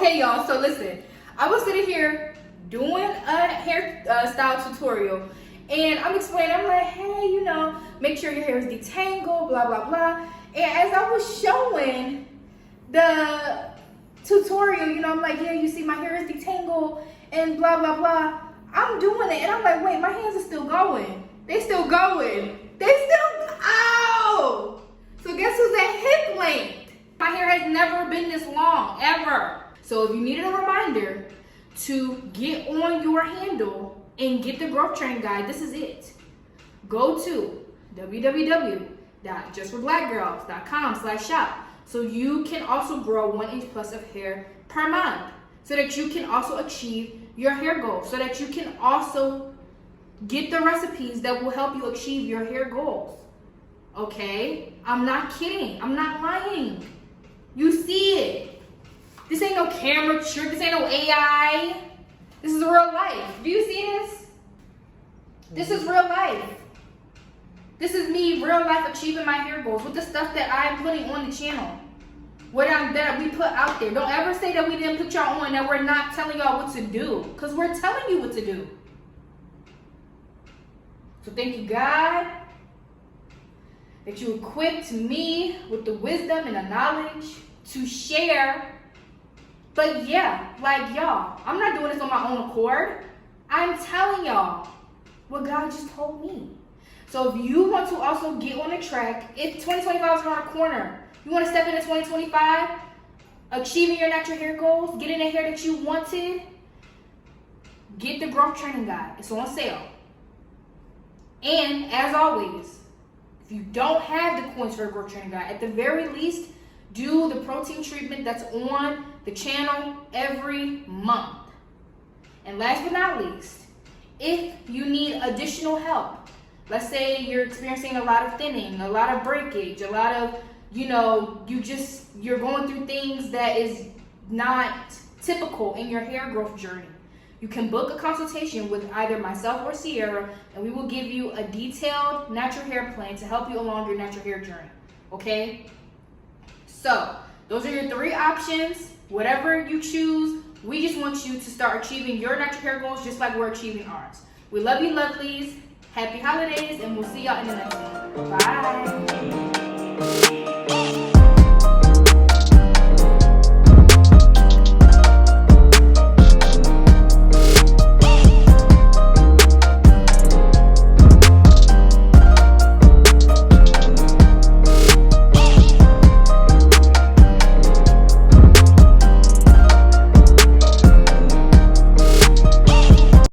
Okay, y'all, so listen. I was sitting here doing a hair style tutorial, and I'm explaining, I'm like, hey, you know, make sure your hair is detangled, blah, blah, blah. And as I was showing the tutorial, you know, I'm like, yeah, you see my hair is detangled and blah, blah, blah. I'm doing it, and I'm like, wait, my hands are still going. They still going. They still, ow! So guess who's at hip length? My hair has never been this long, ever. So if you needed a reminder to get on your handle and get the growth training guide, this is it. Go to www.justforblackgirls.com/shop so you can also grow 1 inch plus of hair per month, so that you can also achieve your hair goals, so that you can also get the recipes that will help you achieve your hair goals. Okay? I'm not kidding. I'm not lying. You see it. This ain't no camera trick. This ain't no AI. This is real life. Do you see this? This is real life. This is me, real life, achieving my hair goals with the stuff that I'm putting on the channel. That we put out there. Don't ever say that we didn't put y'all on, that we're not telling y'all what to do. Because we're telling you what to do. So thank you, God, that you equipped me with the wisdom and the knowledge to share. But yeah, like y'all, I'm not doing this on my own accord. I'm telling y'all what God just told me. So if you want to also get on the track, if 2025 is around the corner, you want to step into 2025, achieving your natural hair goals, getting the hair that you wanted, get the growth training guide. It's on sale. And as always, if you don't have the coins for a growth training guide, at the very least, do the protein treatment that's on the channel every month. And last but not least, if you need additional help, let's say you're experiencing a lot of thinning, a lot of breakage, a lot of, you know, you're going through things that is not typical in your hair growth journey. You can book a consultation with either myself or Sierra, and we will give you a detailed natural hair plan to help you along your natural hair journey, okay? So, those are your 3 options. Whatever you choose, we just want you to start achieving your natural hair goals just like we're achieving ours. We love you, lovelies. Happy holidays, and we'll see y'all in the next one. Bye.